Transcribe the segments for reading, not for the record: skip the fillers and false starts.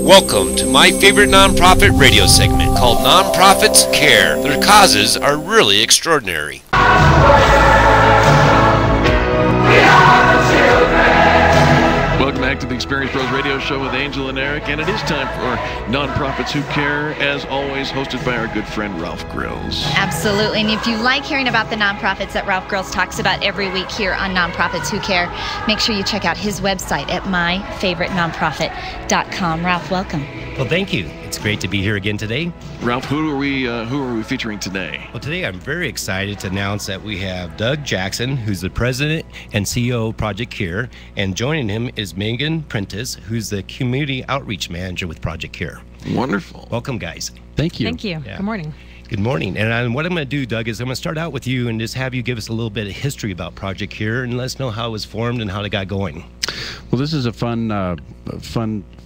Welcome to my favorite nonprofit radio segment called Nonprofits Care. Their causes are really extraordinary. Welcome back to the Experience Pros Radio Show with Angel and Eric, and it is time for Nonprofits Who Care, as always, hosted by our good friend Ralph Grills. Absolutely, and if you like hearing about the nonprofits that Ralph Grills talks about every week here on Nonprofits Who Care, make sure you check out his website at myfavoritenonprofit.com. Ralph, welcome. Well, thank you. It's great to be here again today. Ralph, who are we featuring today? Well, today I'm very excited to announce that we have Doug Jackson, who's the president and CEO of Project C.U.R.E, and joining him is Megan Prentice, who's the community outreach manager with Project C.U.R.E. Wonderful. Welcome, guys. Thank you. Thank you. Yeah. Good morning. Good morning. And what I'm going to do, Doug, is I'm going to start out with you and just have you give us a little bit of history about Project C.U.R.E and let us know how it was formed and how it got going. Well, this is a fun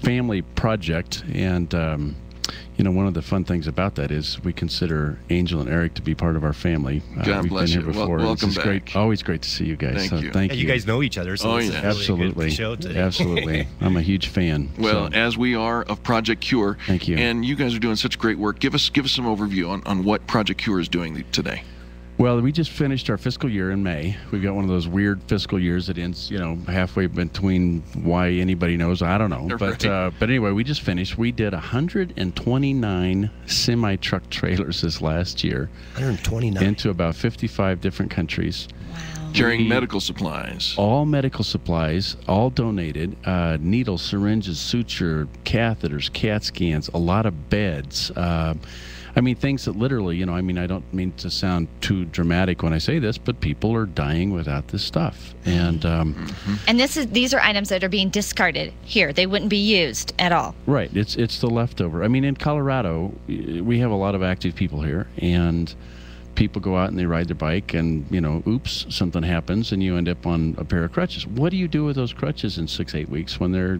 family project, and one of the fun things about that is we consider Angel and Eric to be part of our family. God we've bless been you. here before. Welcome this is back. Great. Always great to see you guys. Thank you. Thank Yeah, you. you guys know each other, so Oh, this yeah. is really Absolutely. a good show today. Absolutely. I'm a huge fan. Well, so. as we are of Project C.U.R.E. Thank you. And you guys are doing such great work. Give us some overview on what Project C.U.R.E. is doing today. Well, we just finished our fiscal year in May. We've got one of those weird fiscal years that ends, halfway between why anybody knows. I don't know. Right. But anyway, we just finished. We did 129 semi-truck trailers this last year. 129. Into about 55 different countries. Wow. Carrying medical supplies. All medical supplies, all donated. Needles, syringes, suture, catheters, CAT scans, a lot of beds. Things that literally, I don't mean to sound too dramatic when I say this, but people are dying without this stuff. And And these are items that are being discarded here. They wouldn't be used at all. right, it's the leftover. In Colorado, we have a lot of active people here, and people go out and they ride their bike, and oops, something happens, and you end up on a pair of crutches. What do you do with those crutches in 6-8 weeks when they're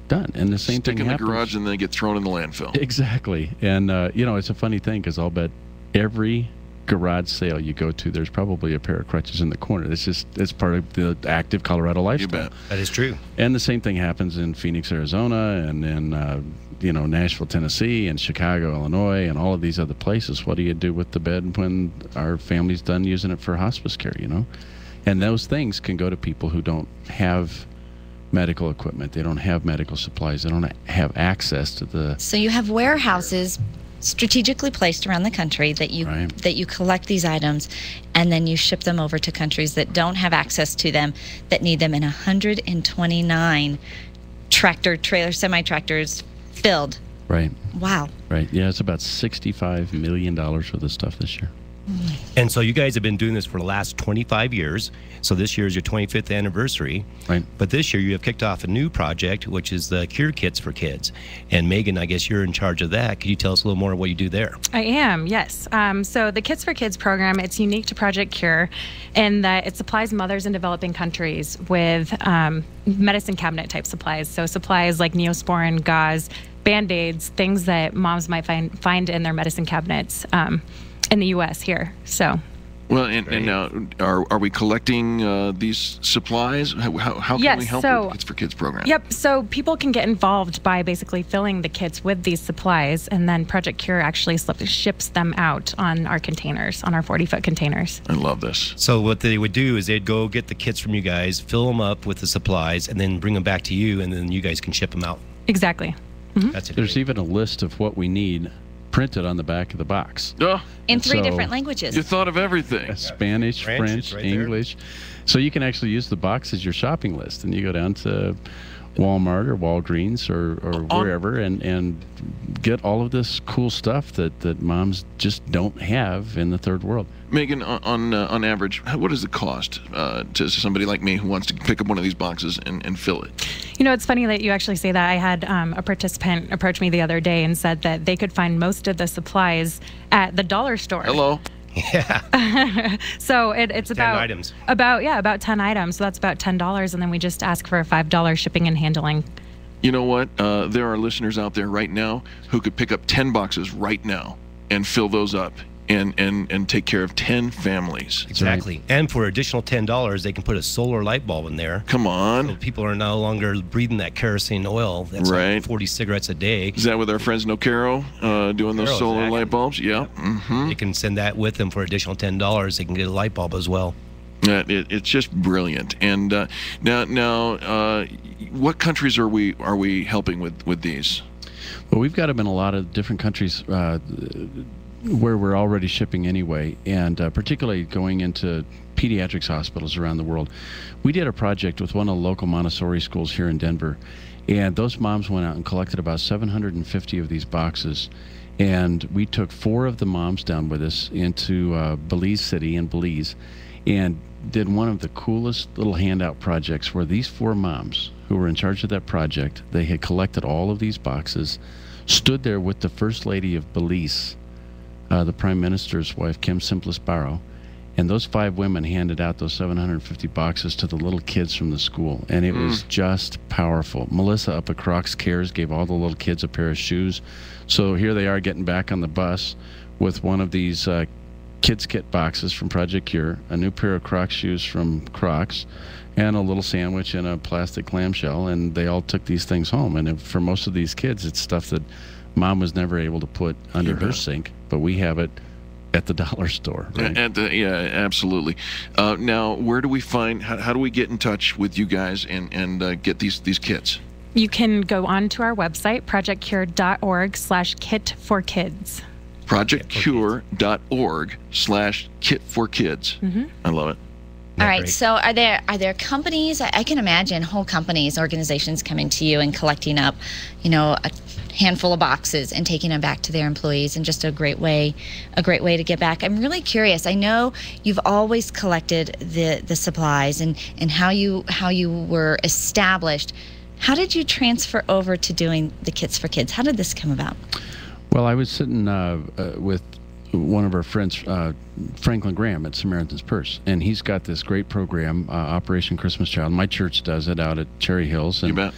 done? And the same Stick thing in happens. the garage and they get thrown in the landfill. Exactly. And it's a funny thing, because I'll bet every garage sale you go to, there's probably a pair of crutches in the corner. It's part of the active Colorado lifestyle. You bet. That is true. And the same thing happens in Phoenix, Arizona, and in Nashville, Tennessee, and Chicago, Illinois, and all of these other places. What do you do with the bed when our family's done using it for hospice care, And those things can go to people who don't have medical equipment. They don't have medical supplies. They don't have access to the... So you have warehouses strategically placed around the country that you Right. that you collect these items, and then you ship them over to countries that don't have access to them, that need them, in 129 trailer semi-tractors filled. Right, Wow. right. Yeah, it's about $65 million worth of stuff this year. And so you guys have been doing this for the last 25 years. So this year is your 25th anniversary. Right. But this year you have kicked off a new project, which is the C.U.R.E kits for kids. And Megan, I guess you're in charge of that. Could you tell us a little more of what you do there? I am, yes. So the Kits for Kids program, it's unique to Project C.U.R.E. in that it supplies mothers in developing countries with medicine cabinet type supplies. So supplies like Neosporin, gauze, Band-Aids, things that moms might find in their medicine cabinets in the U.S. here. So. Well, and now, are we collecting these supplies? How can Yes, we help so- with the Kids for Kids program? Yep, so people can get involved by basically filling the kits with these supplies, and then Project C.U.R.E. actually ships them out on our containers, on our 40-foot containers. I love this. So what they would do is they'd go get the kits from you guys, fill them up with the supplies, and then bring them back to you, and then you guys can ship them out. Exactly. That's it. There's even a list of what we need printed on the back of the box. Oh, In three So- different languages. you thought of everything. Spanish, French, French, it's right there. English. So you can actually use the box as your shopping list, and you go down to Walmart or Walgreens or wherever and get all of this cool stuff that moms just don't have in the third world. Megan, on average, what is the cost to somebody like me who wants to pick up one of these boxes and fill it? It's funny that you actually say that. I had a participant approach me the other day and said that they could find most of the supplies at the dollar store. Hello? Yeah. So it's 10 about items. About 10 items. So that's about $10, and then we just ask for a $5 shipping and handling. You know what? There are listeners out there right now who could pick up 10 boxes right now and fill those up and take care of 10 families. Exactly. And for additional $10, they can put a solar light bulb in there. Come on. So people are no longer breathing that kerosene oil. That's Right. like 40 cigarettes a day. Is that with our friends NoCaro doing those NoCaro, solar exactly. light bulbs? Yeah. They can send that with them for additional $10. They can get a light bulb as well. It's just brilliant. And now, what countries are we helping with these? Well, we've got them in a lot of different countries where we're already shipping anyway, and particularly going into pediatrics hospitals around the world. We did a project with one of the local Montessori schools here in Denver, and those moms went out and collected about 750 of these boxes. And we took 4 of the moms down with us into Belize City in Belize and did one of the coolest little handout projects where these 4 moms who were in charge of that project, they had collected all of these boxes, stood there with the First Lady of Belize, the Prime Minister's wife, Kim Simplest Barrow, and those 5 women handed out those 750 boxes to the little kids from the school, and it was just powerful. Melissa up at Crocs Cares gave all the little kids a pair of shoes. So here they are getting back on the bus with one of these kids kit boxes from Project Cure, a new pair of Crocs shoes from Crocs, and a little sandwich in a plastic clamshell, and they all took these things home. And for most of these kids, it's stuff that Mom was never able to put under her sink, but we have it at the dollar store. Right? Yeah, absolutely. Now, where do we find? How do we get in touch with you guys and get these kits? You can go on to our website, projectcure.org/kit4kids. projectcure.org/kit4kids. I love it. All right. Great. So are there companies? I can imagine whole companies, organizations coming to you and collecting up, a handful of boxes and taking them back to their employees, and just a great way to get back. I'm really curious. I know you've always collected the supplies and how you were established. How did you transfer over to doing the Kits for Kids? How did this come about? Well, I was sitting with one of our friends, Franklin Graham at Samaritan's Purse, and he's got this great program, Operation Christmas Child. My church does it out at Cherry Hills. And, You bet.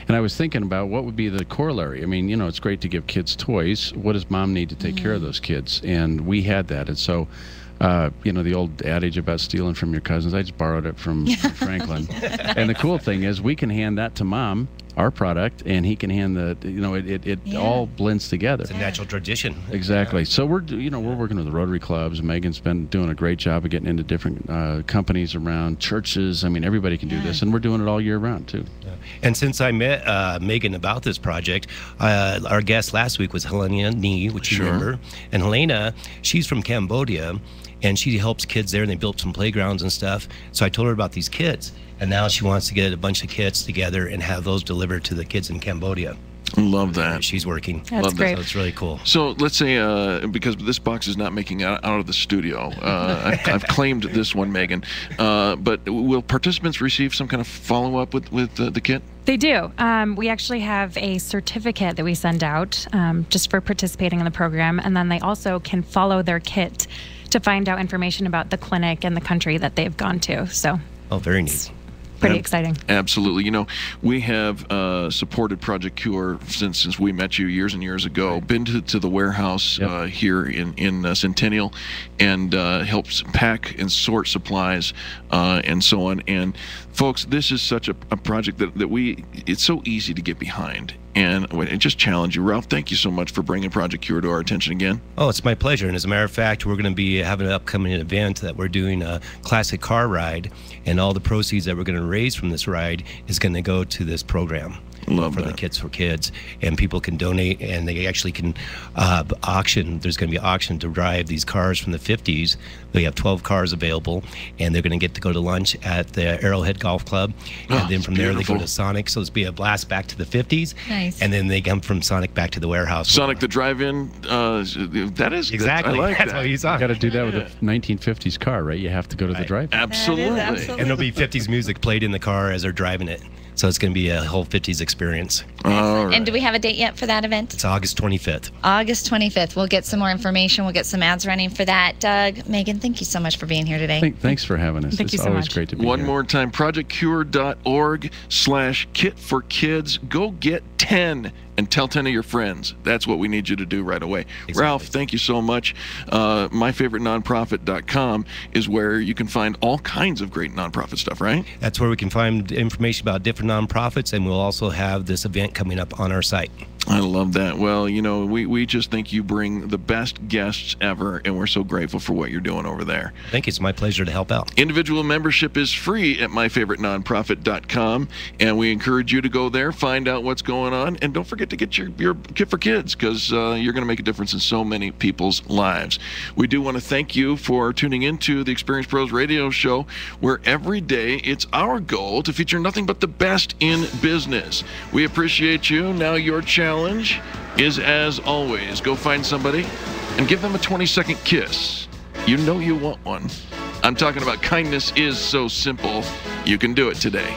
And I was thinking about what would be the corollary. I mean, it's great to give kids toys. What does Mom need to take care of those kids? And we had that. And so, the old adage about stealing from your cousins, I just borrowed it from Franklin. And the cool thing is we can hand that to Mom, our product, and he can hand it all blends together. It's a natural tradition. Exactly. So we're working with the Rotary clubs. Megan's been doing a great job of getting into different companies around churches. I mean, everybody can do this, and we're doing it all year round too. And since I met Megan about this project, our guest last week was Helena Nee, which you remember. And Helena, she's from Cambodia, and she helps kids there, and they built some playgrounds and stuff. So I told her about these kits, and now she wants to get a bunch of kits together and have those delivered to the kids in Cambodia. Love that. She's working. That's Love that. great. So it's really cool. So let's say, because this box is not making out of the studio, I've claimed this one, Megan. But will participants receive some kind of follow-up with the kit? They do. We actually have a certificate that we send out just for participating in the program, and then they also can follow their kit to find out information about the clinic and the country that they've gone to. So, Oh, very neat. pretty exciting. Absolutely. We have supported Project Cure since we met you years and years ago. Been to the warehouse here in Centennial, and helps pack and sort supplies and so on. And folks, this is such a project that it's so easy to get behind. And it just challenge you. Ralph, thank you so much for bringing Project Cure to our attention again. Oh, it's my pleasure. And as a matter of fact, we're going to be having an upcoming event that we're doing a classic car ride, and all the proceeds that we're going to raise from this ride is going to go to this program. Love for that. the Kits for Kids, and people can donate, and they actually can auction. There's going to be an auction to drive these cars from the 50s. We have 12 cars available, and they're going to get to go to lunch at the Arrowhead Golf Club, and then from there they beautiful. go to Sonic. So it's be a blast back to the 50s. Nice. And then they come from Sonic back to the warehouse. Sonic the Drive-In, that is Exactly. I like That's that. what he's You on. got to do that with a 1950s car, right? You have to go to the drive. Absolutely. And there'll be 50s music played in the car as they're driving it. So it's going to be a whole 50s experience. All right. And do we have a date yet for that event? It's August 25th. August 25th. We'll get some more information. We'll get some ads running for that. Doug, Megan, thank you so much for being here today. Thanks for having us. Thank you It's so always much. great to be One here. more time, projectcure.org/kit4kids. Go get 10 and tell 10 of your friends. That's what we need you to do right away. Exactly. Ralph, thank you so much. MyFavoriteNonprofit.com is where you can find all kinds of great nonprofit stuff, right? That's where we can find information about different nonprofits, and we'll also have this event coming up on our site. I love that. Well, you know, we just think you bring the best guests ever, and we're so grateful for what you're doing over there. Thank you. It's my pleasure to help out. Individual membership is free at myfavoriternonprofit.com, and we encourage you to go there, find out what's going on, and don't forget to get your Kit for Kids, because you're going to make a difference in so many people's lives. We do want to thank you for tuning into the Experience Pros Radio Show, where every day it's our goal to feature nothing but the best in business. We appreciate you. Now your challenge is, as always, go find somebody and give them a 20-second kiss. You know you want one. I'm talking about kindness is so simple. You can do it today.